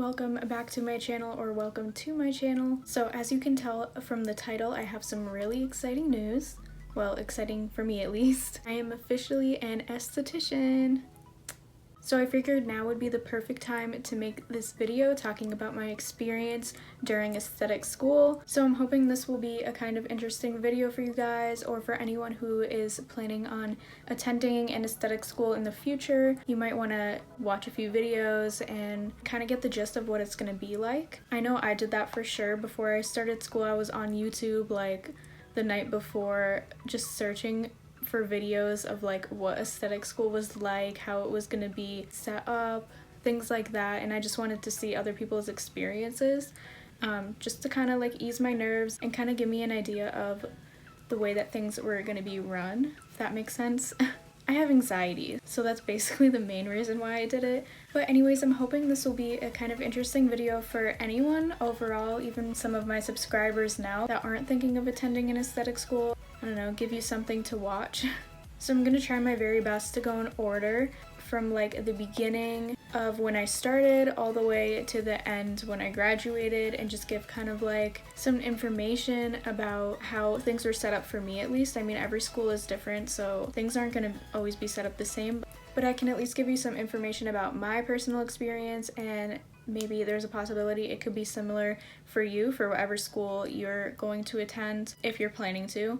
welcome back to my channel, or welcome to my channel. So as you can tell from the title, I have some really exciting news. Well, exciting for me at least. I am officially an esthetician. So I figured now would be the perfect time to make this video talking about my experience during aesthetic school. So I'm hoping this will be a kind of interesting video for you guys, or for anyone who is planning on attending an aesthetic school in the future. You might want to watch a few videos and kind of get the gist of what it's going to be like. I know I did that for sure. Before I started school, I was on YouTube like the night before, just searching for videos of like what aesthetic school was like, how it was gonna be set up, things like that, and I just wanted to see other people's experiences, just to kind of like ease my nerves and kind of give me an idea of the way that things were gonna be run, if that makes sense. I have anxiety, so that's basically the main reason why I did it. But anyways, I'm hoping this will be a kind of interesting video for anyone overall, even some of my subscribers now that aren't thinking of attending an aesthetic school. I don't know, give you something to watch. So I'm gonna try my very best to go in order from like the beginning of when I started all the way to the end when I graduated, and just give kind of like some information about how things were set up for me at least. I mean, every school is different, so things aren't gonna always be set up the same, but I can at least give you some information about my personal experience, and maybe there's a possibility it could be similar for you, for whatever school you're going to attend if you're planning to.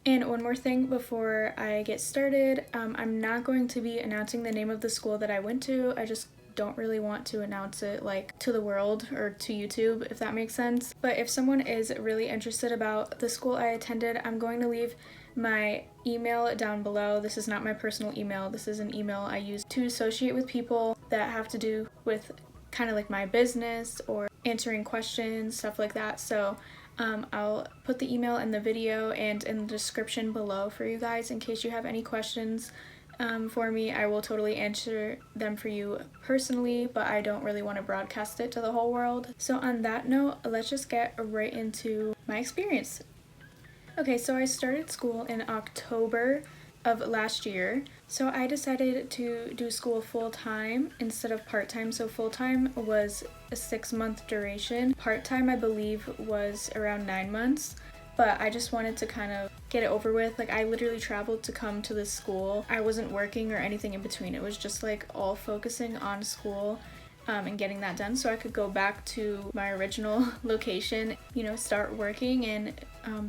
And one more thing before I get started, I'm not going to be announcing the name of the school that I went to. I just don't really want to announce it like to the world or to YouTube, if that makes sense. But if someone is really interested about the school I attended, I'm going to leave my email down below. This is not my personal email. This is an email I use to associate with people that have to do with kind of like my business or answering questions, stuff like that. So I'll put the email in the video and in the description below for you guys in case you have any questions for me. I will totally answer them for you personally, but I don't really want to broadcast it to the whole world. So on that note, let's just get right into my experience. Okay, so I started school in October of last year. So I decided to do school full-time instead of part-time. So full-time was a 6-month duration. Part-time, I believe, was around 9 months. But I just wanted to kind of get it over with. Like, I literally traveled to come to this school. I wasn't working or anything in between. It was just like all focusing on school and getting that done so I could go back to my original location, you know, start working and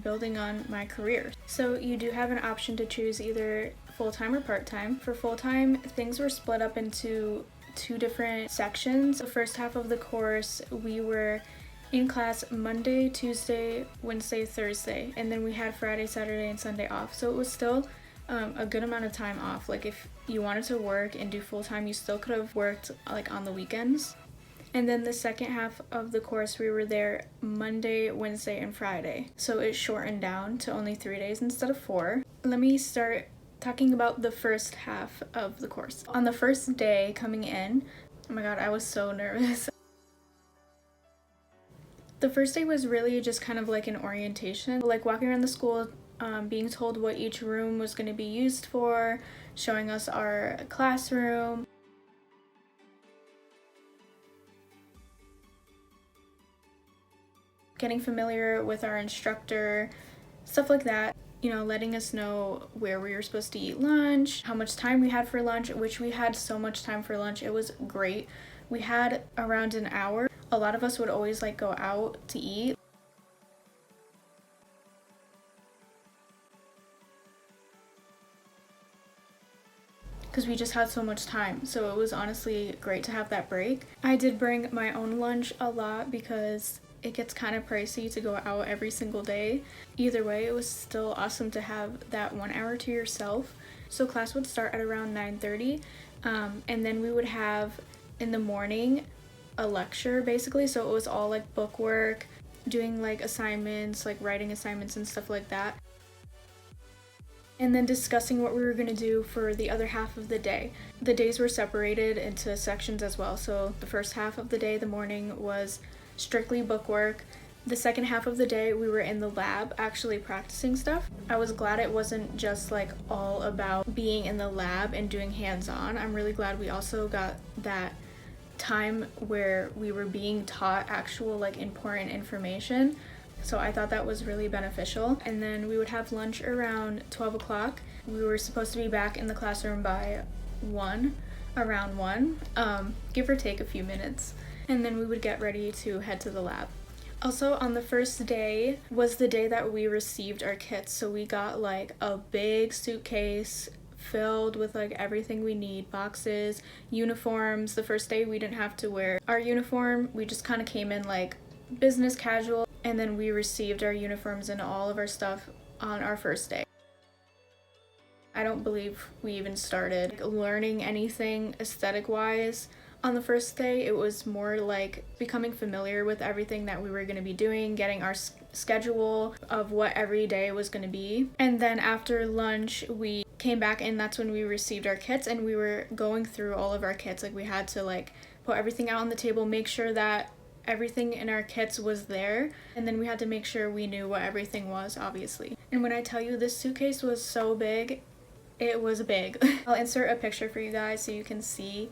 building on my career. So you do have an option to choose either full-time or part-time. For full-time, things were split up into 2 different sections. The first half of the course, we were in class Monday, Tuesday, Wednesday, Thursday, and then we had Friday, Saturday, and Sunday off. So it was still a good amount of time off. Like, if you wanted to work and do full-time, you still could have worked like on the weekends. And then the second half of the course, we were there Monday, Wednesday, and Friday. So it shortened down to only 3 days instead of 4. Let me start talking about the first half of the course. On the first day coming in, oh my god, I was so nervous. The first day was really just kind of like an orientation, like walking around the school, being told what each room was going to be used for, showing us our classroom. Getting familiar with our instructor, stuff like that. You know, letting us know where we were supposed to eat lunch, how much time we had for lunch, which we had so much time for lunch. It was great. We had around an hour. A lot of us would always like go out to eat. Because we just had so much time, so it was honestly great to have that break. I did bring my own lunch a lot because it gets kind of pricey to go out every single day. Either way, it was still awesome to have that 1 hour to yourself. So class would start at around 9:30, and then we would have in the morning a lecture basically. So it was all like book work, doing like assignments, like writing assignments and stuff like that. And then discussing what we were going to do for the other half of the day. The days were separated into sections as well. So the first half of the day, the morning, was strictly book work. The second half of the day, we were in the lab actually practicing stuff. I was glad it wasn't just like all about being in the lab and doing hands-on. I'm really glad we also got that time where we were being taught actual like important information. So I thought that was really beneficial. And then we would have lunch around 12 o'clock. We were supposed to be back in the classroom by around 1, give or take a few minutes. And then we would get ready to head to the lab. Also, on the first day was the day that we received our kits. So we got like a big suitcase filled with like everything we need, boxes, uniforms. The first day we didn't have to wear our uniform. We just kind of came in like business casual, and then we received our uniforms and all of our stuff on our first day. I don't believe we even started learning anything aesthetic wise on the first day. It was more like becoming familiar with everything that we were going to be doing, getting our schedule of what every day was going to be. And then after lunch we came back, and that's when we received our kits, and we were going through all of our kits. Like we had to like put everything out on the table, make sure that everything in our kits was there, and then we had to make sure we knew what everything was, obviously. And when I tell you this suitcase was so big, it was big. I'll insert a picture for you guys so you can see.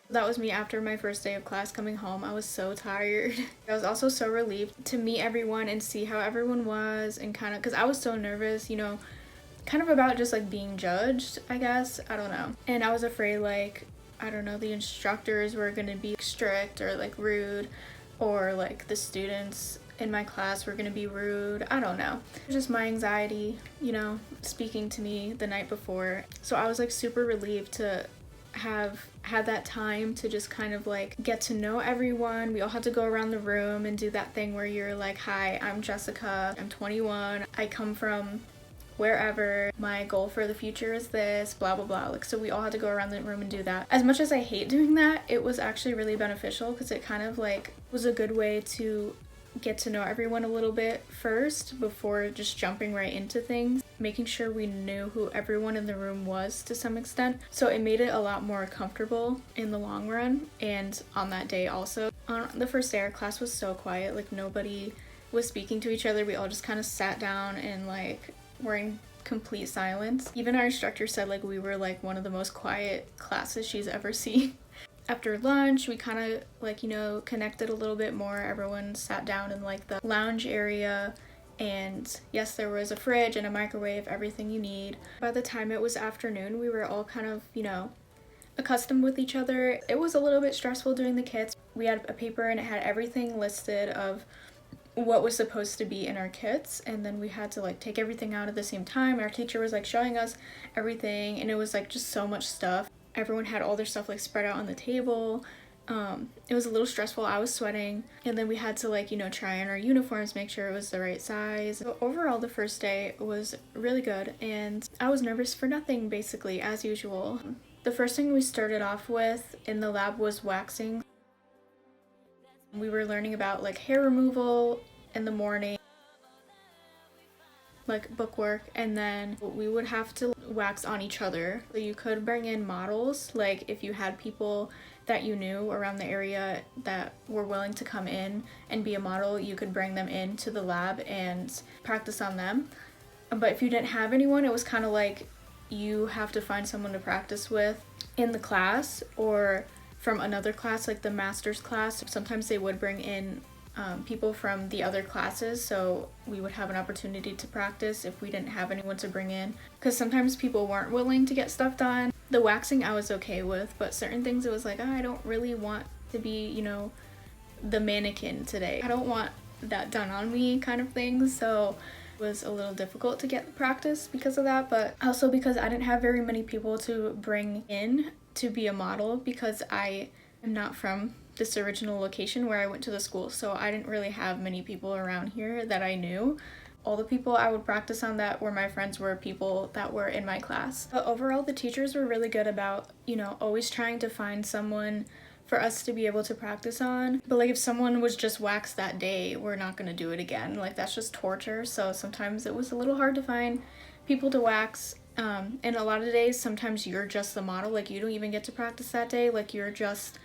That was me after my first day of class coming home. I was so tired. I was also so relieved to meet everyone and see how everyone was, and kind of, because I was so nervous, you know, kind of about just like being judged, I guess. I don't know. And I was afraid like, I don't know, the instructors were gonna be strict or like rude, or like the students in my class were gonna be rude. I don't know. Just my anxiety, you know, speaking to me the night before. So I was like super relieved to have had that time to just kind of like get to know everyone. We all had to go around the room and do that thing where you're like, hi, I'm Jessica, I'm 21, I come from wherever, my goal for the future is this, blah blah blah. Like, so we all had to go around the room and do that. As much as I hate doing that, it was actually really beneficial because it kind of like was a good way to get to know everyone a little bit first before just jumping right into things, making sure we knew who everyone in the room was to some extent. So it made it a lot more comfortable in the long run. And on that day also, on the first day, our class was so quiet, like nobody was speaking to each other. We all just kind of sat down and like were in complete silence. Even our instructor said like we were like one of the most quiet classes she's ever seen. After lunch, we kind of like, you know, connected a little bit more. Everyone sat down in like the lounge area, and yes, there was a fridge and a microwave, everything you need. By the time it was afternoon, we were all kind of, you know, accustomed with each other. It was a little bit stressful doing the kits. We had a paper and it had everything listed of what was supposed to be in our kits, and then we had to like take everything out at the same time. Our teacher was like showing us everything, and it was like just so much stuff. Everyone had all their stuff like spread out on the table. It was a little stressful. I was sweating, and then we had to like, you know, try on our uniforms, make sure it was the right size. So overall, the first day was really good, and I was nervous for nothing, basically, as usual. The first thing we started off with in the lab was waxing. We were learning about like hair removal in the morning, like bookwork, and then we would have to wax on each other. So you could bring in models, like if you had people that you knew around the area that were willing to come in and be a model, you could bring them into the lab and practice on them. But if you didn't have anyone, it was kind of like you have to find someone to practice with in the class or from another class, like the master's class. Sometimes they would bring in people from the other classes, so we would have an opportunity to practice if we didn't have anyone to bring in, because sometimes people weren't willing to get stuff done. The waxing I was okay with, but certain things it was like, oh, I don't really want to be, you know, the mannequin today. I don't want that done on me kind of thing. So it was a little difficult to get practice because of that, but also because I didn't have very many people to bring in to be a model, because I am not from this original location where I went to the school, so I didn't really have many people around here that I knew. All the people I would practice on that were my friends, were people that were in my class. But overall, the teachers were really good about, you know, always trying to find someone for us to be able to practice on. But like if someone was just waxed that day, we're not gonna do it again. Like that's just torture. So sometimes it was a little hard to find people to wax. And a lot of days, sometimes you're just the model, like you don't even get to practice that day, like you're just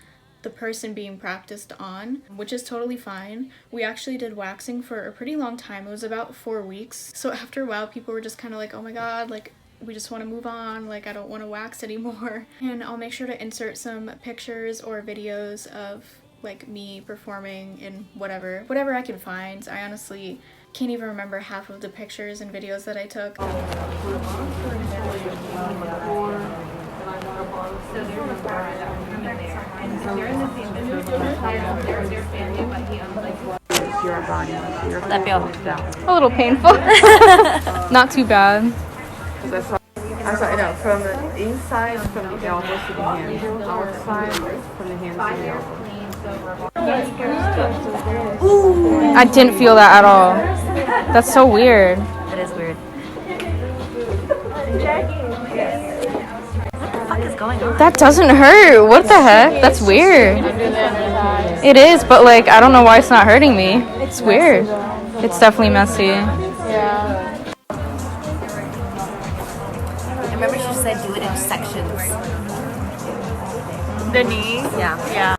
the person being practiced on, which is totally fine. We actually did waxing for a pretty long time. It was about 4 weeks. So after a while, people were just kind of like, oh my god, like we just want to move on, like I don't want to wax anymore. And I'll make sure to insert some pictures or videos of like me performing in whatever I can find. I honestly can't even remember half of the pictures and videos that I took. That feel A little painful. Not too bad. I know, from the inside, from the elbows to the hands, outside, from the hands to the elbows. I didn't feel that at all. That's so weird. It is weird. What the fuck is going on? That doesn't hurt. What the heck? That's weird. It is, but like I don't know why it's not hurting me. It's weird. It's definitely messy. Yeah. I remember she said do it in sections. The knee? Yeah. Yeah.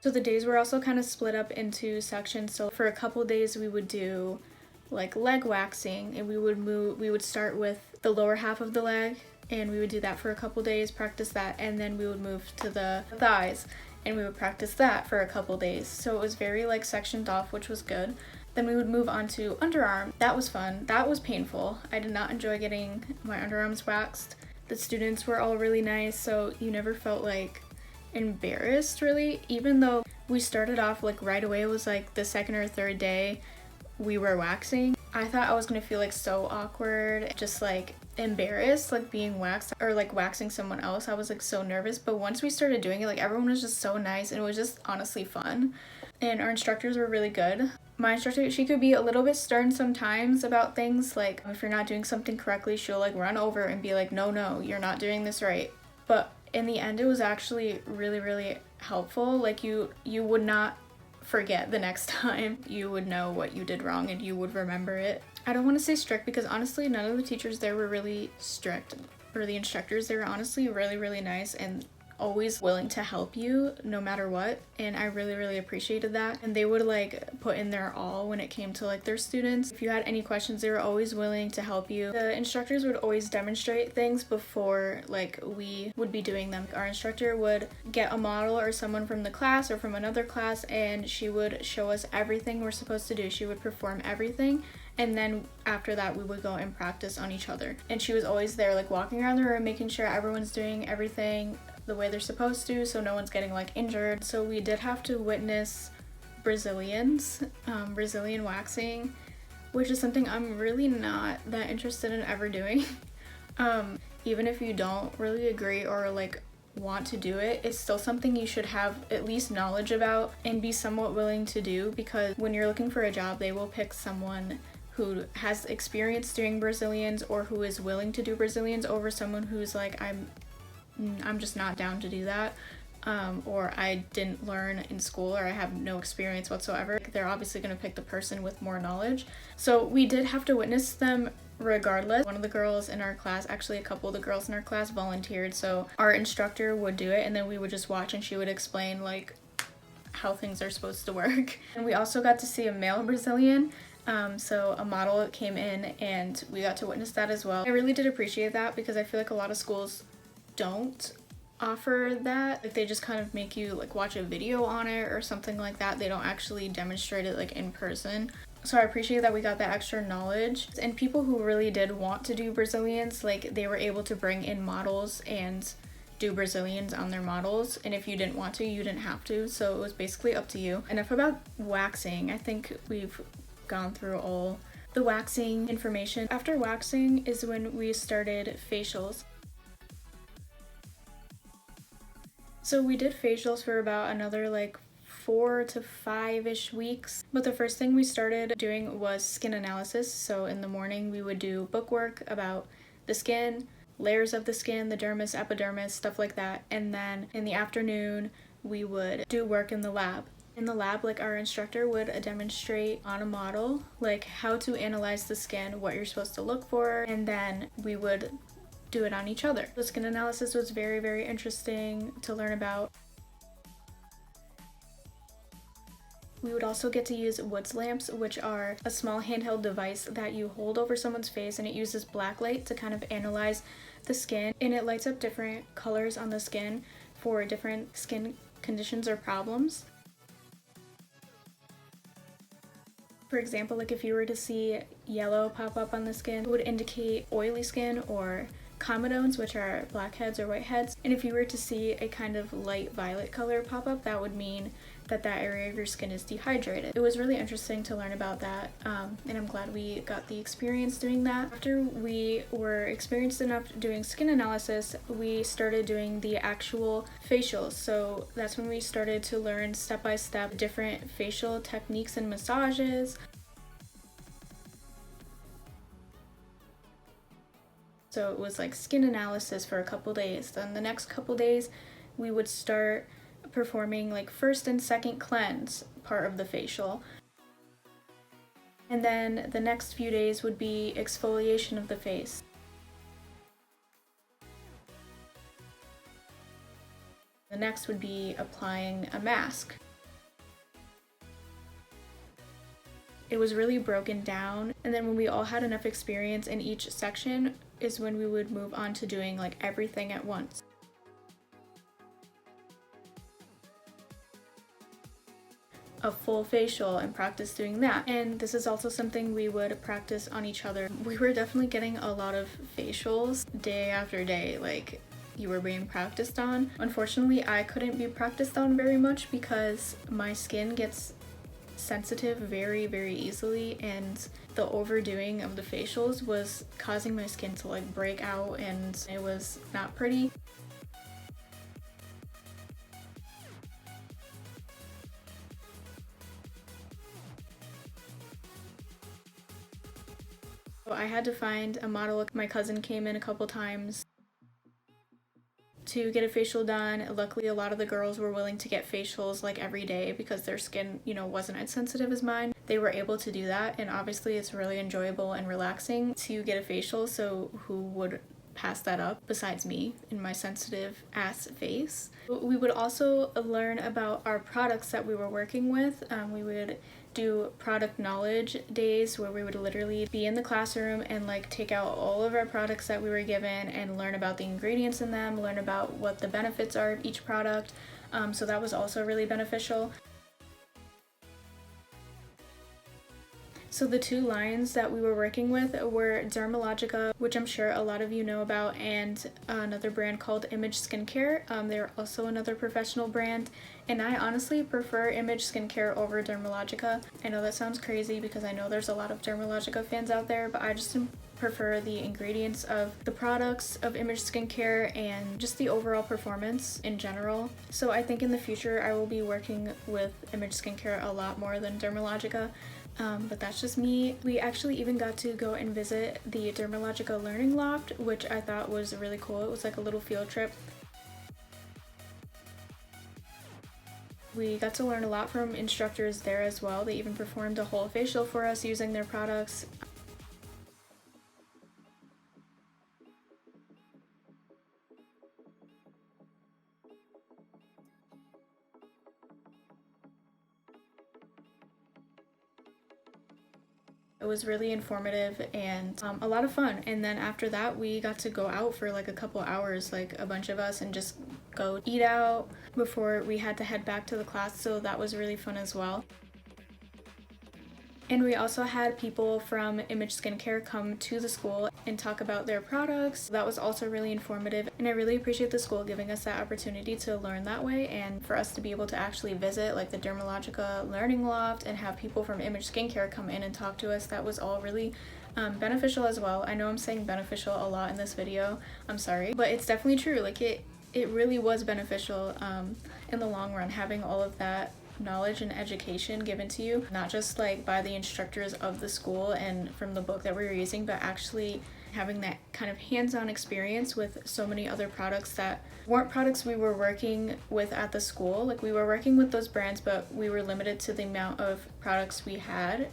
So the days were also kind of split up into sections. So for a couple days we would do like leg waxing, and we would start with the lower half of the leg, and we would do that for a couple days, practice that, and then we would move to the thighs and we would practice that for a couple days. So it was very like sectioned off, which was good. Then we would move on to underarm. That was fun. That was painful. I did not enjoy getting my underarms waxed. The students were all really nice, so you never felt like embarrassed really, even though we started off like right away. It was like the second or third day we were waxing. I thought I was gonna feel like so awkward, just like embarrassed like being waxed or like waxing someone else. I was like so nervous, but once we started doing it, like everyone was just so nice and it was just honestly fun. And our instructors were really good. My instructor, she could be a little bit stern sometimes about things, like if you're not doing something correctly, she'll like run over and be like, no, you're not doing this right. But in the end, it was actually really helpful. Like you would not forget the next time. You would know what you did wrong and you would remember it. I don't want to say strict because honestly none of the teachers there were really strict, or the instructors. They were honestly really nice and always willing to help you no matter what, and I really appreciated that. And they would like put in their all when it came to like their students. If you had any questions, they were always willing to help you. The instructors would always demonstrate things before like we would be doing them. Our instructor would get a model or someone from the class or from another class, and she would show us everything we're supposed to do. She would perform everything, and then after that we would go and practice on each other. And she was always there like walking around the room making sure everyone's doing everything the way they're supposed to, so no one's getting like injured. So we did have to witness Brazilian waxing, which is something I'm really not that interested in ever doing. Even if you don't really agree or like want to do it, it's still something you should have at least knowledge about and be somewhat willing to do, because when you're looking for a job, they will pick someone who has experience doing Brazilians or who is willing to do Brazilians over someone who's like, I'm just not down to do that, or I didn't learn in school, or I have no experience whatsoever. They're obviously going to pick the person with more knowledge. So we did have to witness them regardless. One of the girls in our class, actually a couple of the girls in our class volunteered, so our instructor would do it and then we would just watch and she would explain like how things are supposed to work. And we also got to see a male Brazilian. So a model came in and we got to witness that as well. I really did appreciate that because I feel like a lot of schools don't offer that. Like they just kind of make you like watch a video on it or something like that. They don't actually demonstrate it like in person. So I appreciate that we got that extra knowledge. And people who really did want to do Brazilians, like they were able to bring in models and do Brazilians on their models. And if you didn't want to, you didn't have to. So it was basically up to you. Enough about waxing. I think we've gone through all the waxing information. After waxing is when we started facials. So we did facials for about another like 4 to 5-ish weeks. But the first thing we started doing was skin analysis. So in the morning we would do bookwork about the skin, layers of the skin, the dermis, epidermis, stuff like that. And then in the afternoon we would do work in the lab. In the lab, like, our instructor would demonstrate on a model like how to analyze the skin, what you're supposed to look for, and then we would do it on each other. The skin analysis was very, very interesting to learn about. We would also get to use Woods lamps, which are a small handheld device that you hold over someone's face, and it uses black light to kind of analyze the skin, and it lights up different colors on the skin for different skin conditions or problems. For example, like if you were to see yellow pop up on the skin, it would indicate oily skin, or comedones, which are blackheads or whiteheads. And if you were to see a kind of light violet color pop up, that would mean that that area of your skin is dehydrated. It was really interesting to learn about that, and I'm glad we got the experience doing that. After we were experienced enough doing skin analysis, we started doing the actual facials. So that's when we started to learn step by step different facial techniques and massages. So it was like skin analysis for a couple days. Then the next couple days we would start performing like first and second cleanse part of the facial. And then the next few days would be exfoliation of the face. The next would be applying a mask. It was really broken down, and then when we all had enough experience in each section is when we would move on to doing like everything at once. A full facial and practice doing that. And this is also something we would practice on each other. We were definitely getting a lot of facials day after day, like you were being practiced on. Unfortunately, I couldn't be practiced on very much because my skin gets sensitive very, very easily, and the overdoing of the facials was causing my skin to like break out, and it was not pretty. So I had to find a model. My cousin came in a couple times to get a facial done. Luckily, a lot of the girls were willing to get facials like every day because their skin, wasn't as sensitive as mine. They were able to do that, and obviously it's really enjoyable and relaxing to get a facial, so who would pass that up besides me in my sensitive ass face? We would also learn about our products that we were working with. We would do product knowledge days where we would literally be in the classroom and like take out all of our products that we were given and learn about the ingredients in them, learn about what the benefits are of each product. So that was also really beneficial. So the two lines that we were working with were Dermalogica, which I'm sure a lot of you know about, and another brand called Image Skincare. They're also another professional brand, and I honestly prefer Image Skincare over Dermalogica. I know that sounds crazy because I know there's a lot of Dermalogica fans out there, but I just prefer the ingredients of the products of Image Skincare and just the overall performance in general. So I think in the future I will be working with Image Skincare a lot more than Dermalogica. But that's just me. We actually even got to go and visit the Dermalogica Learning Loft, which I thought was really cool. It was like a little field trip. We got to learn a lot from instructors there as well. They even performed a whole facial for us using their products. It was really informative and a lot of fun. And then after that, we got to go out for like a couple hours, like a bunch of us, and just go eat out before we had to head back to the class. So that was really fun as well. And we also had people from Image Skincare come to the school and talk about their products. That was also really informative, and I really appreciate the school giving us that opportunity to learn that way, and for us to be able to actually visit like the Dermalogica Learning Loft and have people from Image Skincare come in and talk to us. That was all really beneficial as well. I know I'm saying beneficial a lot in this video, I'm sorry, but it's definitely true. Like it really was beneficial in the long run, having all of that knowledge and education given to you, not just like by the instructors of the school and from the book that we were using, but actually having that kind of hands-on experience with so many other products that weren't products we were working with at the school. Like, we were working with those brands, but we were limited to the amount of products we had.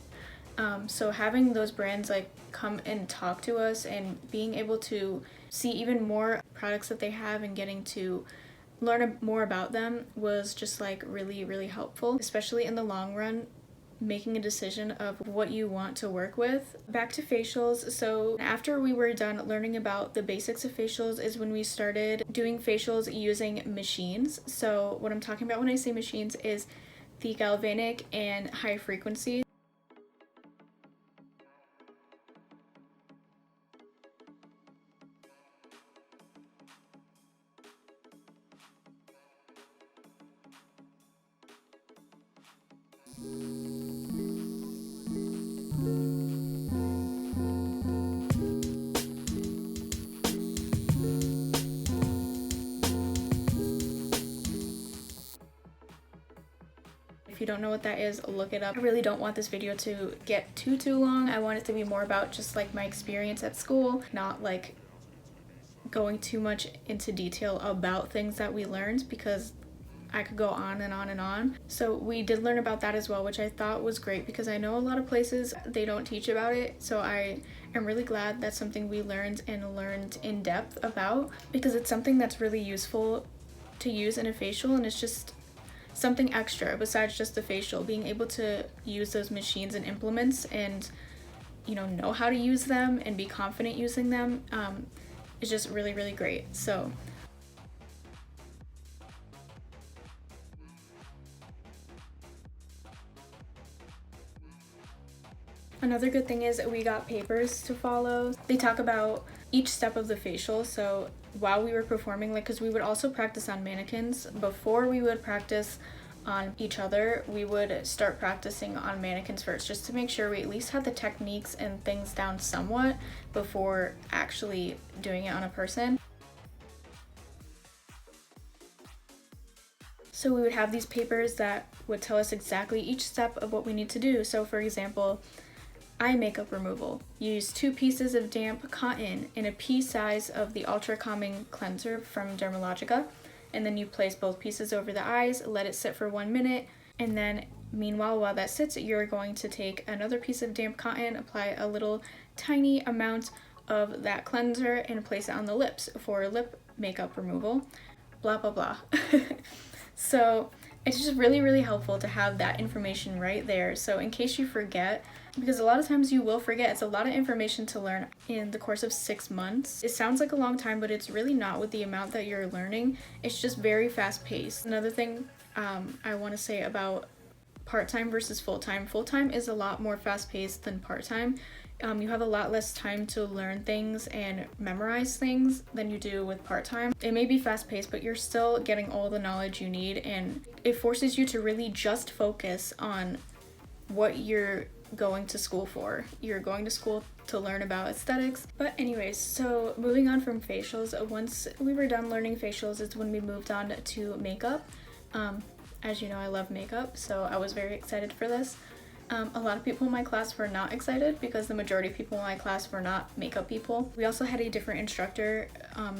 So having those brands like come and talk to us and being able to see even more products that they have and getting to learn more about them was just like really, really helpful, especially in the long run, making a decision of what you want to work with. Back to facials. So after we were done learning about the basics of facials is when we started doing facials using machines. So what I'm talking about when I say machines is the galvanic and high frequency. If you don't know what that is, look it up. I really don't want this video to get too long. I want it to be more about just like my experience at school, not like going too much into detail about things that we learned, because I could go on and on and on. So we did learn about that as well, which I thought was great because I know a lot of places they don't teach about it. So I am really glad that's something we learned and learned in depth about, because it's something that's really useful to use in a facial, and it's just something extra besides just the facial. Being able to use those machines and implements and know how to use them and be confident using them is just really, really great. So another good thing is we got papers to follow. They talk about each step of the facial. So while we were performing, like, because we would also practice on mannequins, before we would practice on each other, we would start practicing on mannequins first, just to make sure we at least had the techniques and things down somewhat before actually doing it on a person. So we would have these papers that would tell us exactly each step of what we need to do. So for example, eye makeup removal. Use 2 pieces of damp cotton and a pea size of the Ultra Calming Cleanser from Dermalogica. And then you place both pieces over the eyes, let it sit for 1 minute, and then meanwhile, while that sits, you're going to take another piece of damp cotton, apply a little tiny amount of that cleanser, and place it on the lips for lip makeup removal. Blah, blah, blah. So it's just really, really helpful to have that information right there. So in case you forget, because a lot of times you will forget, it's a lot of information to learn in the course of 6 months. It sounds like a long time, but it's really not with the amount that you're learning. It's just very fast paced. Another thing I want to say about part-time versus full-time. Full-time is a lot more fast-paced than part-time. You have a lot less time to learn things and memorize things than you do with part-time. It may be fast-paced, but you're still getting all the knowledge you need, and it forces you to really just focus on what you're going to school for. You're going to school to learn about aesthetics. But anyways, so moving on from facials, once we were done learning facials is when we moved on to makeup. As you know, I love makeup, so I was very excited for this. A lot of people in my class were not excited because the majority of people in my class were not makeup people. We also had a different instructor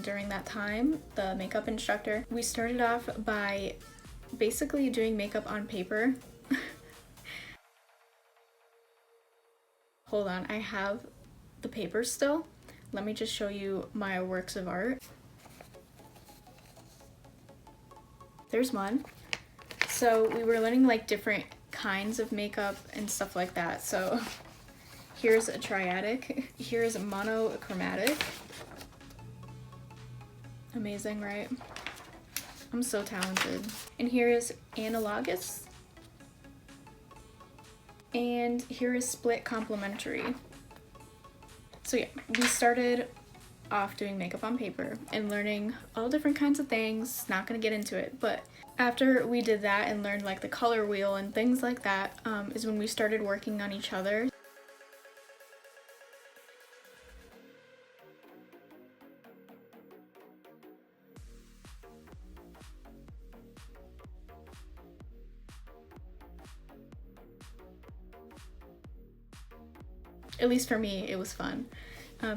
during that time, the makeup instructor. We started off by basically doing makeup on paper. Hold on, I have the papers still. Let me just show you my works of art. There's one. So we were learning like different kinds of makeup and stuff like that. So here's a triadic, here's a monochromatic. Amazing, right? I'm so talented. And here is analogous. And here is split complementary. So yeah, we started off doing makeup on paper and learning all different kinds of things. Not gonna get into it, but after we did that and learned like the color wheel and things like that, is when we started working on each other. At least for me, it was fun.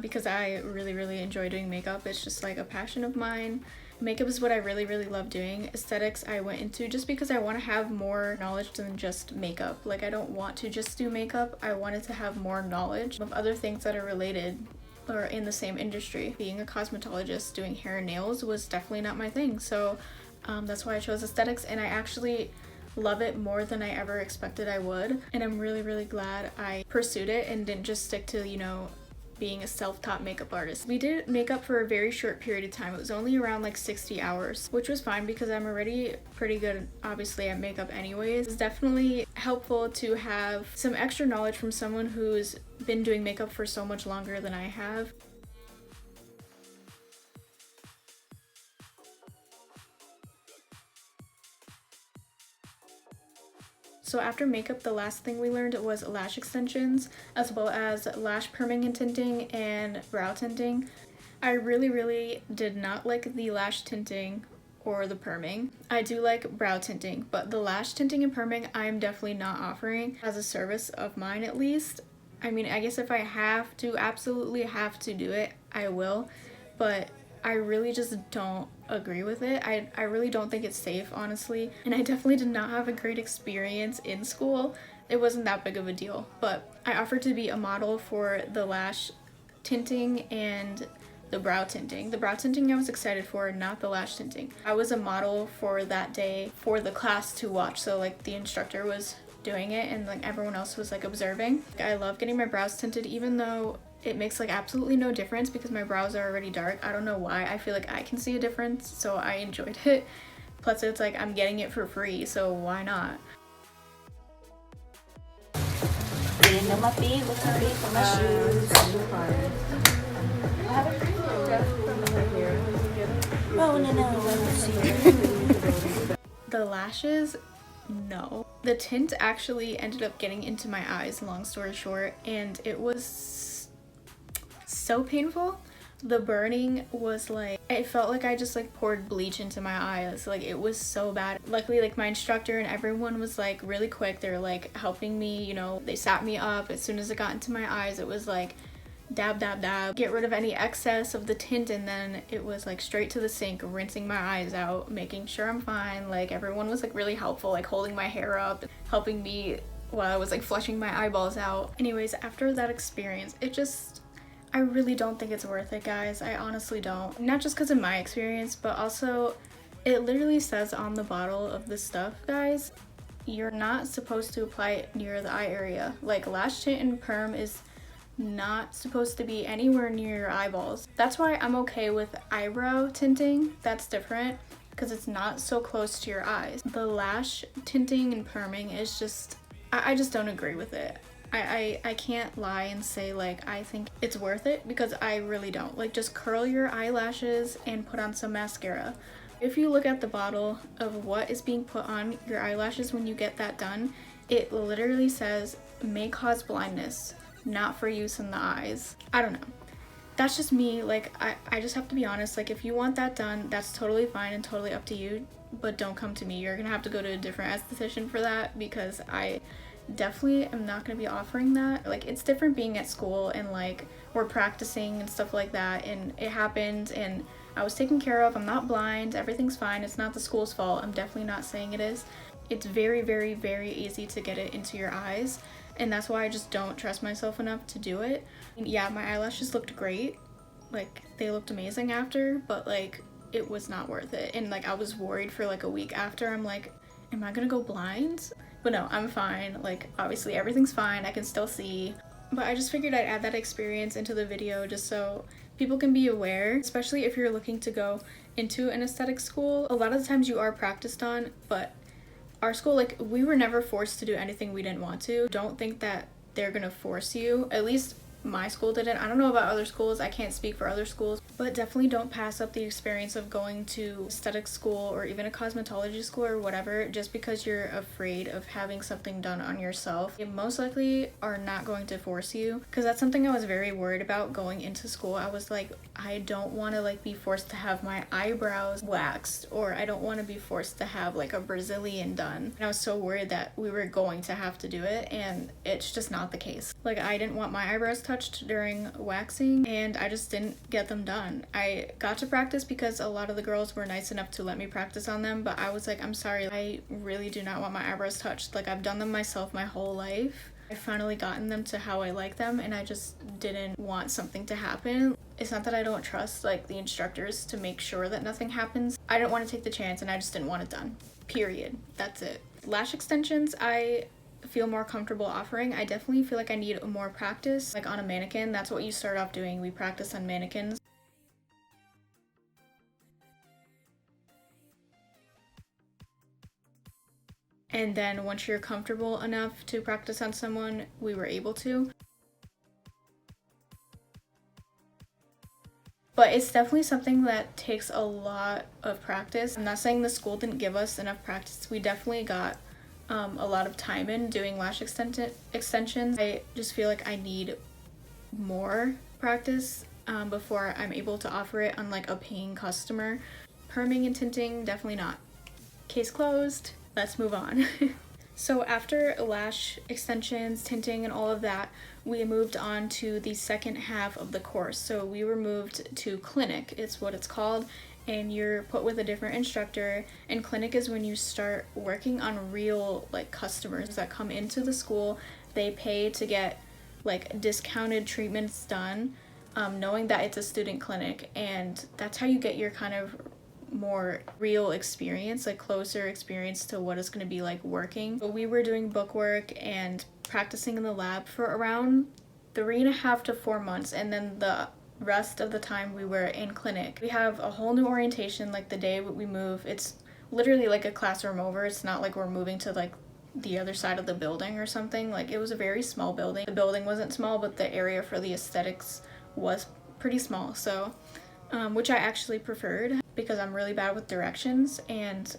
Because I really enjoy doing makeup. It's just like a passion of mine. Makeup is what I really love doing. Aesthetics I went into just because I want to have more knowledge than just makeup. Like I don't want to just do makeup. I wanted to have more knowledge of other things that are related or in the same industry. Being a cosmetologist doing hair and nails was definitely not my thing. So that's why I chose aesthetics, and I actually love it more than I ever expected I would. And I'm really glad I pursued it and didn't just stick to, you know, being a self-taught makeup artist. We did makeup for a very short period of time. It was only around like 60 hours, which was fine because I'm already pretty good, obviously, at makeup anyways. It's definitely helpful to have some extra knowledge from someone who's been doing makeup for so much longer than I have. So after makeup, the last thing we learned was lash extensions, as well as lash perming and tinting and brow tinting. I really did not like the lash tinting or the perming. I do like brow tinting, but the lash tinting and perming I am definitely not offering as a service of mine, at least. I mean, I guess if I have to, absolutely have to do it, I will, but I really just don't agree with it. I really don't think it's safe, honestly, and I definitely did not have a great experience in school. It wasn't that big of a deal, but I offered to be a model for the lash tinting and the brow tinting. The brow tinting I was excited for, not the lash tinting. I was a model for that day for the class to watch, so like the instructor was doing it and like everyone else was like observing. I love getting my brows tinted, even though it makes like absolutely no difference because my brows are already dark. I don't know why. I feel like I can see a difference, so I enjoyed it. Plus it's like I'm getting it for free, so why not? Didn't know my feet was too big for my shoes. The lashes, no. The tint actually ended up getting into my eyes, long story short, and it was so painful. The burning was like, it felt like I just like poured bleach into my eyes. Like it was so bad. Luckily, like my instructor and everyone was like really quick. They were like helping me, you know, they sat me up. As soon as it got into my eyes, it was like dab, get rid of any excess of the tint, and then it was like straight to the sink, rinsing my eyes out, making sure I'm fine. Like everyone was like really helpful, like holding my hair up, helping me while I was like flushing my eyeballs out. Anyways, after that experience, I really don't think it's worth it, guys. I honestly don't. Not just because of my experience, but also it literally says on the bottle of this stuff, guys, you're not supposed to apply it near the eye area. Like lash tint and perm is not supposed to be anywhere near your eyeballs. That's why I'm okay with eyebrow tinting. That's different because it's not so close to your eyes. The lash tinting and perming is just, I just don't agree with it. I can't lie and say like I think it's worth it, because I really don't. Like just curl your eyelashes and put on some mascara. If you look at the bottle of what is being put on your eyelashes when you get that done, it literally says may cause blindness, not for use in the eyes. I don't know. That's just me. Like I just have to be honest. Like if you want that done, that's totally fine and totally up to you, but don't come to me. You're gonna have to go to a different esthetician for that, because I definitely am not going to be offering that. Like it's different being at school and like we're practicing and stuff like that, and it happened and I was taken care of. I'm not blind, everything's fine. It's not the school's fault. I'm definitely not saying it is. It's very easy to get it into your eyes, and that's why I just don't trust myself enough to do it. Yeah, my eyelashes looked great, like they looked amazing after, but like it was not worth it. And like I was worried for like a week after. I'm like, am I gonna go blind? But no, I'm fine. Like obviously everything's fine, I can still see. But I just figured I'd add that experience into the video just so people can be aware, especially if you're looking to go into an aesthetic school. A lot of the times you are practiced on, but our school, like we were never forced to do anything we didn't want to. Don't think that they're gonna force you. At least my school didn't. I don't know about other schools, I can't speak for other schools, but definitely don't pass up the experience of going to aesthetics school or even a cosmetology school or whatever just because you're afraid of having something done on yourself. They most likely are not going to force you, because that's something I was very worried about going into school. I was like, I don't want to like be forced to have my eyebrows waxed, or I don't want to be forced to have like a Brazilian done. And I was so worried that we were going to have to do it, and it's just not the case. Like, I didn't want my eyebrows touched during waxing, and I just didn't get them done. I got to practice because a lot of the girls were nice enough to let me practice on them, but I was like, I'm sorry, I really do not want my eyebrows touched. Like, I've done them myself my whole life. I finally gotten them to how I like them, and I just didn't want something to happen. It's not that I don't trust like the instructors to make sure that nothing happens. I didn't want to take the chance, and I just didn't want it done. Period. That's it. Lash extensions, I feel more comfortable offering. I definitely feel like I need more practice, like on a mannequin. That's what you start off doing. We practice on mannequins. And then once you're comfortable enough to practice on someone, we were able to. But it's definitely something that takes a lot of practice. I'm not saying the school didn't give us enough practice. We definitely got a lot of time in doing lash extensions. I just feel like I need more practice before I'm able to offer it on like a paying customer. Perming and tinting, definitely not. Case closed. Let's move on. So after lash extensions, tinting, and all of that, we moved on to the second half of the course. So we were moved to clinic, it's what it's called, and you're put with a different instructor. And clinic is when you start working on real like customers that come into the school. They pay to get like discounted treatments done, knowing that it's a student clinic, and that's how you get your kind of more real experience, like closer experience to what it's going to be like working. But we were doing book work and practicing in the lab for around 3.5 to 4 months, and then the rest of the time we were in clinic. We have a whole new orientation like the day we move. It's literally like a classroom over. It's not like we're moving to like the other side of the building or something. Like, it was a very small building. The building wasn't small, but the area for the aesthetics was pretty small, so which I actually preferred because I'm really bad with directions, and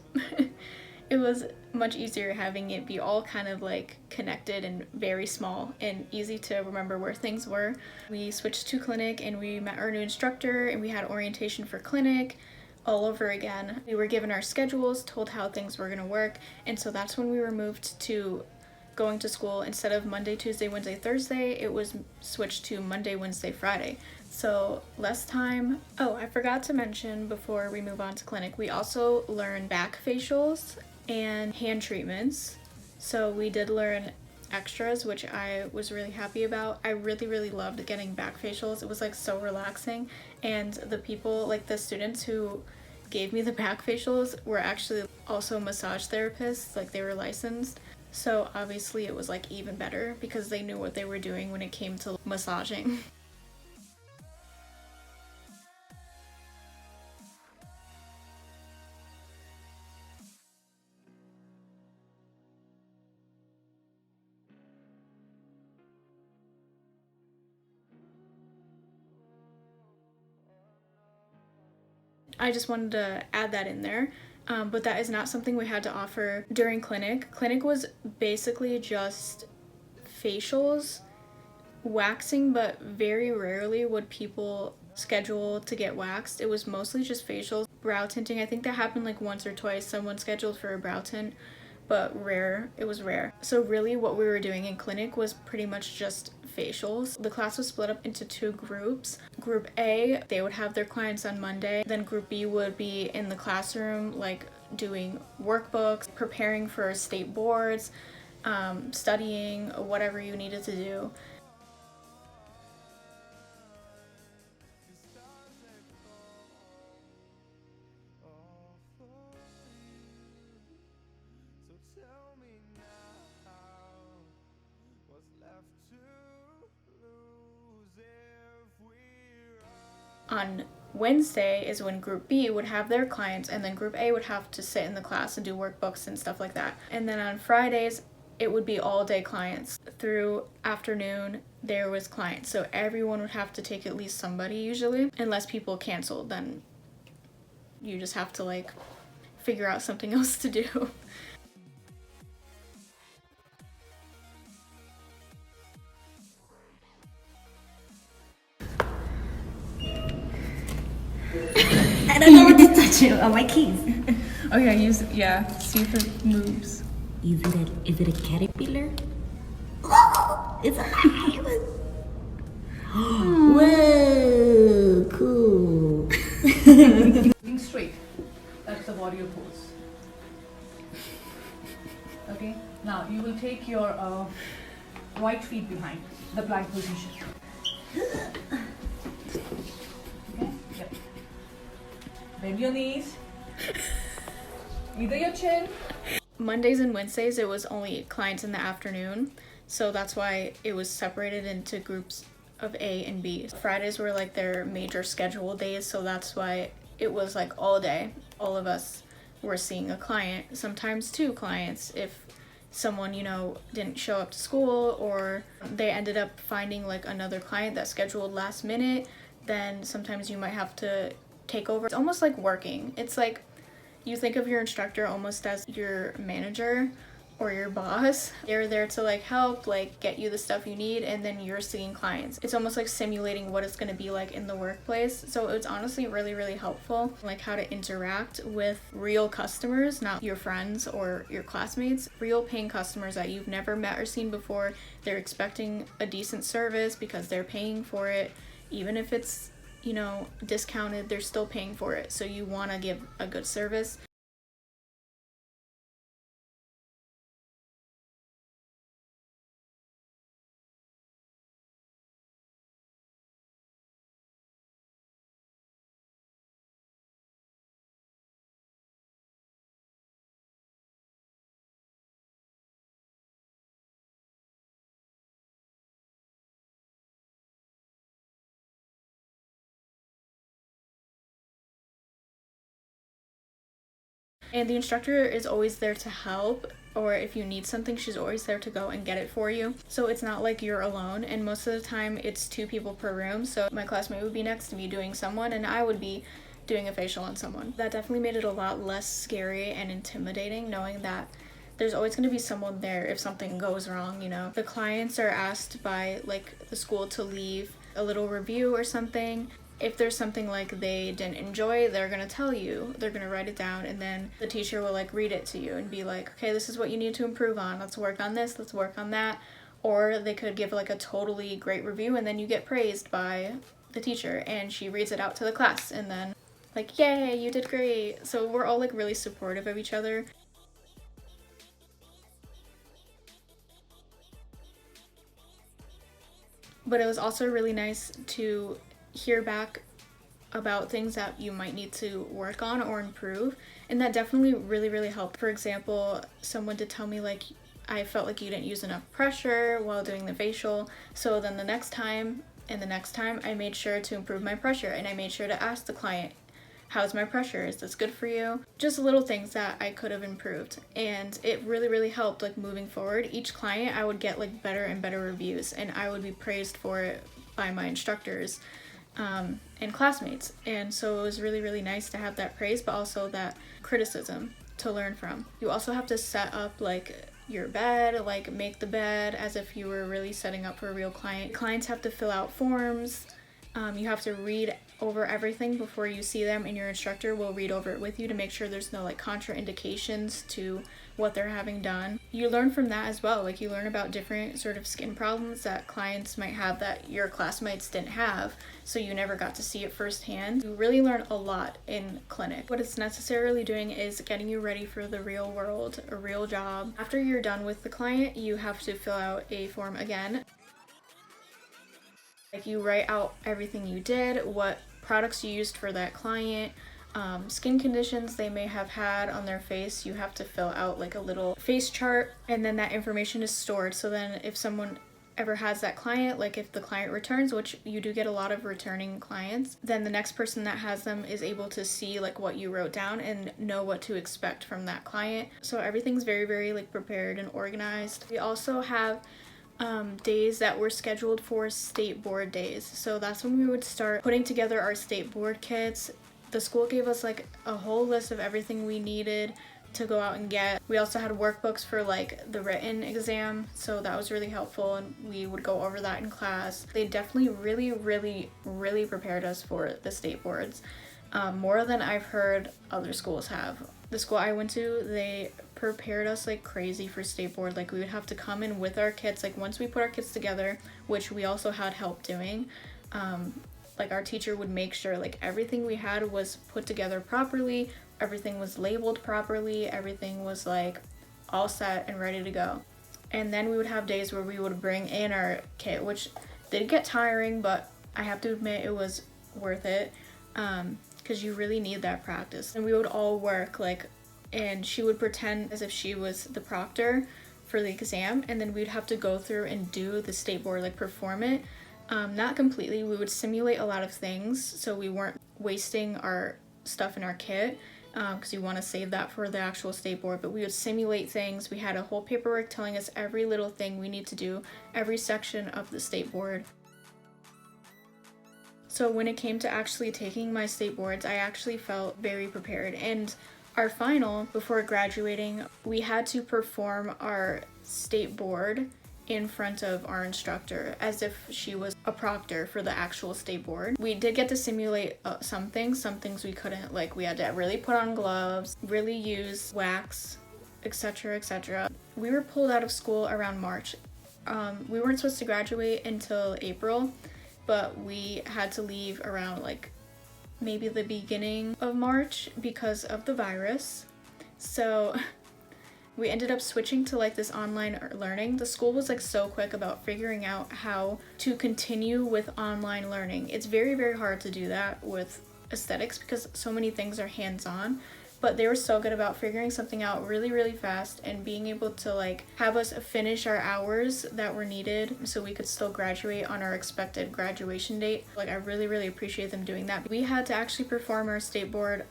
it was much easier having it be all kind of like connected and very small and easy to remember where things were. We switched to clinic and we met our new instructor, and we had orientation for clinic all over again. We were given our schedules, told how things were going to work, and so that's when we were moved to going to school. Instead of Monday, Tuesday, Wednesday, Thursday, it was switched to Monday, Wednesday, Friday. So less time. Oh, I forgot to mention before we move on to clinic, we also learn back facials and hand treatments. So we did learn extras, which I was really happy about. I really loved getting back facials. It was like so relaxing, and the people, like the students who gave me the back facials, were actually also massage therapists, like they were licensed. So obviously it was like even better because they knew what they were doing when it came to massaging. I just wanted to add that in there. But that is not something we had to offer during clinic. Clinic was basically just facials, waxing, but very rarely would people schedule to get waxed. It was mostly just facials. Brow tinting, I think that happened like once or twice. Someone scheduled for a brow tint, but rare. It was rare. So really what we were doing in clinic was pretty much just facials. The class was split up into 2 groups. Group A, they would have their clients on Monday. Then group B would be in the classroom, like doing workbooks, preparing for state boards, studying, whatever you needed to do. On Wednesday is when group B would have their clients, and then group A would have to sit in the class and do workbooks and stuff like that. And then on Fridays, it would be all day clients through afternoon there was clients. So everyone would have to take at least somebody usually. Unless people canceled, then you just have to like figure out something else to do. I don't know what to touch on my keys. Oh yeah, use it. Yeah, see if it moves. Is it a caterpillar? It's a whoa, cool. Looking straight. That's the warrior pose. Okay. Now you will take your right feet behind the plank position. Okay. Yep. Bend your knees. Either your chin. Mondays and Wednesdays, it was only clients in the afternoon. So that's why it was separated into groups of A and B. Fridays were like their major schedule days. So that's why it was like all day. All of us were seeing a client, sometimes two clients if someone, you know, didn't show up to school or they ended up finding like another client that scheduled last minute. Then sometimes you might have to take over. It's almost like working. It's like you think of your instructor almost as your manager or your boss. They're there to like help, like get you the stuff you need, and then you're seeing clients. It's almost like simulating what it's going to be like in the workplace. So it's honestly really, really helpful, like how to interact with real customers, not your friends or your classmates, real paying customers that you've never met or seen before. They're expecting a decent service because they're paying for it. Even if it's, you know, discounted, they're still paying for it. So you want to give a good service. And the instructor is always there to help, or if you need something, she's always there to go and get it for you. So it's not like you're alone, and most of the time it's 2 people per room. So my classmate would be next to me doing someone, and I would be doing a facial on someone. That definitely made it a lot less scary and intimidating, knowing that there's always going to be someone there if something goes wrong, you know. The clients are asked by like the school to leave a little review or something. If there's something like they didn't enjoy, they're gonna tell you, they're gonna write it down, and then the teacher will like read it to you and be like, okay, this is what you need to improve on, let's work on this, let's work on that. Or they could give like a totally great review and then you get praised by the teacher and she reads it out to the class and then like, yay, you did great. So we're all like really supportive of each other. But it was also really nice to hear back about things that you might need to work on or improve, and that definitely really, really helped. For example, someone did tell me like, I felt like you didn't use enough pressure while doing the facial, so then the next time and the next time I made sure to improve my pressure, and I made sure to ask the client, how's my pressure, is this good for you? Just little things that I could have improved, and it really, really helped like moving forward. Each client I would get like better and better reviews, and I would be praised for it by my instructors and classmates. And so it was really, really nice to have that praise, but also that criticism to learn from. You also have to set up like your bed, like make the bed as if you were really setting up for a real client. Clients have to fill out forms. You have to read over everything before you see them, and your instructor will read over it with you to make sure there's no like contraindications to what they're having done. You learn from that as well. Like you learn about different sort of skin problems that clients might have that your classmates didn't have, so you never got to see it firsthand. You really learn a lot in clinic. What it's necessarily doing is getting you ready for the real world, a real job. After you're done with the client, you have to fill out a form again. Like you write out everything you did, what products you used for that client, skin conditions they may have had on their face. You have to fill out like a little face chart, and then that information is stored. So then if someone ever has that client, like if the client returns, which you do get a lot of returning clients, then the next person that has them is able to see like what you wrote down and know what to expect from that client. So everything's very, very like prepared and organized. We also have days that were scheduled for state board days. So that's when we would start putting together our state board kits. The school gave us like a whole list of everything we needed to go out and get. We also had workbooks for like the written exam, so that was really helpful, and we would go over that in class. They definitely really prepared us for the state boards, more than I've heard other schools have. The school I went to, they prepared us like crazy for state board. Like we would have to come in with our kits, like once we put our kits together, which we also had help doing, like our teacher would make sure like everything we had was put together properly, everything was labeled properly, everything was like all set and ready to go. And then we would have days where we would bring in our kit, which did get tiring, but I have to admit it was worth it, because you really need that practice. And we would all work like, and she would pretend as if she was the proctor for the exam, and then we'd have to go through and do the state board, like perform it. Not completely, we would simulate a lot of things so we weren't wasting our stuff in our kit, because you want to save that for the actual state board, but we would simulate things. We had a whole paperwork telling us every little thing we need to do, every section of the state board. So when it came to actually taking my state boards, I actually felt very prepared. And our final, before graduating, we had to perform our state board in front of our instructor as if she was a proctor for the actual state board. We did get to simulate some things we couldn't. Like we had to really put on gloves, really use wax, etc, etc. We were pulled out of school around March. We weren't supposed to graduate until April, but we had to leave around like maybe the beginning of March because of the virus. So we ended up switching to like this online learning. The school was like so quick about figuring out how to continue with online learning. It's very hard to do that with aesthetics because so many things are hands-on, but they were so good about figuring something out really fast and being able to like have us finish our hours that were needed so we could still graduate on our expected graduation date. Like I really appreciate them doing that. We had to actually perform our state board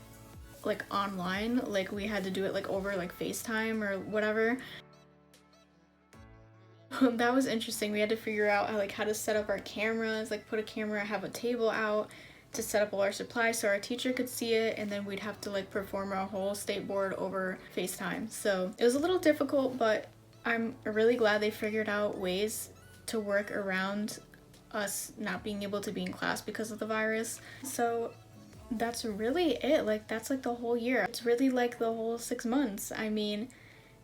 like online, like we had to do it like over like FaceTime or whatever. That was interesting. We had to figure out how to set up our cameras, like put a camera, have a table out to set up all our supplies so our teacher could see it, and then we'd have to like perform our whole state board over FaceTime. So it was a little difficult, but I'm really glad they figured out ways to work around us not being able to be in class because of the virus. So that's really it. Like that's like the whole year. It's really like the whole 6 months. I mean,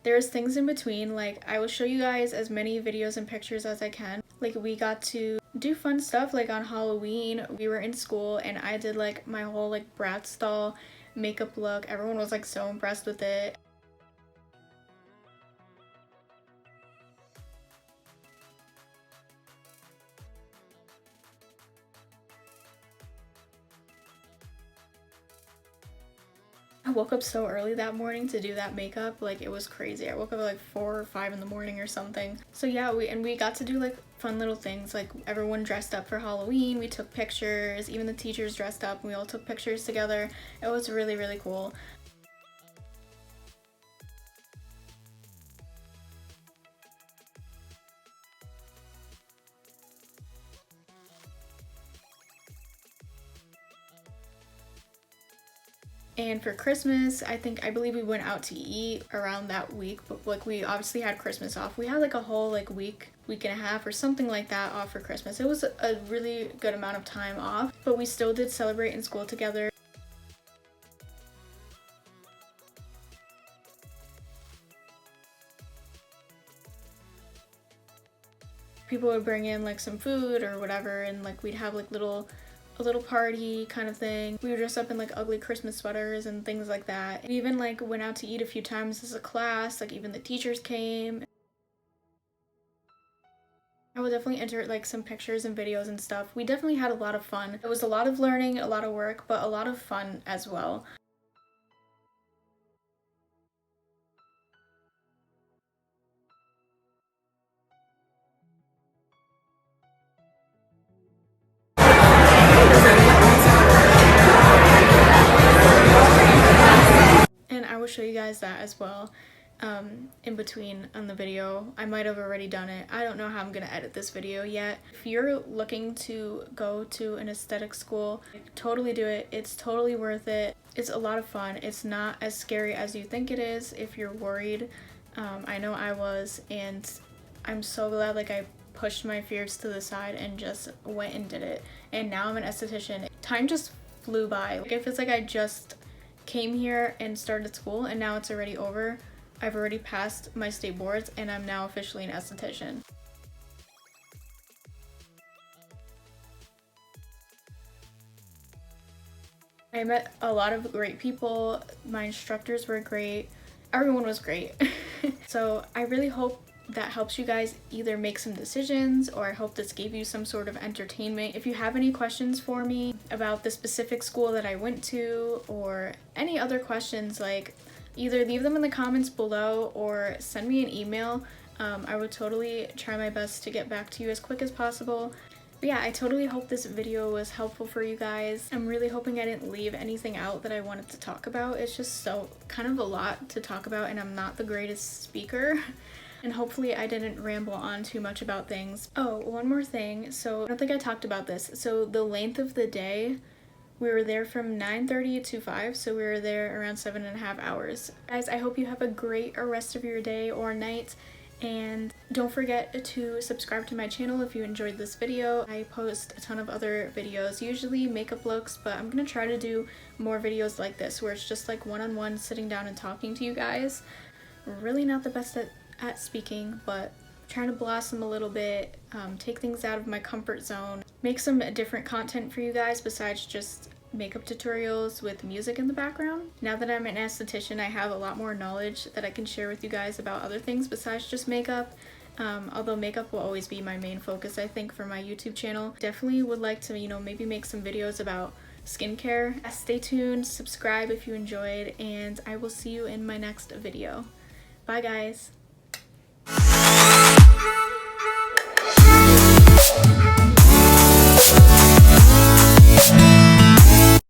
there's things in between. Like I will show you guys as many videos and pictures as I can. Like we got to do fun stuff. Like on Halloween we were in school and I did like my whole like Bratz doll makeup look. Everyone was like so impressed with it. I woke up so early that morning to do that makeup. Like it was crazy. I woke up at like 4 or 5 in the morning or something. So yeah, we got to do like fun little things. Like everyone dressed up for Halloween. We took pictures. Even the teachers dressed up and we all took pictures together. It was really cool. And for Christmas, I believe we went out to eat around that week, but like we obviously had Christmas off. We had like a whole like week and a half or something like that off for Christmas. It was a really good amount of time off, but we still did celebrate in school together. People would bring in like some food or whatever, and like we'd have like a little party kind of thing. We would dress up in like ugly Christmas sweaters and things like that. We even like went out to eat a few times as a class, like even the teachers came. I will definitely enter like some pictures and videos and stuff. We definitely had a lot of fun. It was a lot of learning, a lot of work, but a lot of fun as well. And I will show you guys that as well. in between on the video. I might have already done it. I don't know how I'm gonna edit this video yet. If you're looking to go to an aesthetic school, totally do it. It's totally worth it. It's a lot of fun. It's not as scary as you think it is if you're worried. I know I was, and I'm so glad like I pushed my fears to the side and just went and did it. And now I'm an esthetician. Time just flew by. Like, it feels like I just came here and started school and now it's already over. I've already passed my state boards and I'm now officially an esthetician. I met a lot of great people. My instructors were great. Everyone was great. So I really hope that helps you guys either make some decisions, or I hope this gave you some sort of entertainment. If you have any questions for me about the specific school that I went to, or any other questions, like either leave them in the comments below or send me an email. I would totally try my best to get back to you as quick as possible. But yeah, I totally hope this video was helpful for you guys. I'm really hoping I didn't leave anything out that I wanted to talk about. It's just so kind of a lot to talk about and I'm not the greatest speaker. And hopefully I didn't ramble on too much about things. Oh, one more thing. So I don't think I talked about this. So the length of the day, we were there from 9:30 to 5, so we were there around 7.5 hours. Guys, I hope you have a great rest of your day or night. And don't forget to subscribe to my channel if you enjoyed this video. I post a ton of other videos, usually makeup looks, but I'm gonna try to do more videos like this where it's just like one-on-one sitting down and talking to you guys. Really not the best at speaking, but trying to blossom a little bit, take things out of my comfort zone, make some different content for you guys besides just makeup tutorials with music in the background. Now that I'm an esthetician, I have a lot more knowledge that I can share with you guys about other things besides just makeup. Although makeup will always be my main focus, I think, for my YouTube channel. Definitely would like to, you know, maybe make some videos about skincare. Stay tuned, subscribe if you enjoyed, and I will see you in my next video. Bye guys!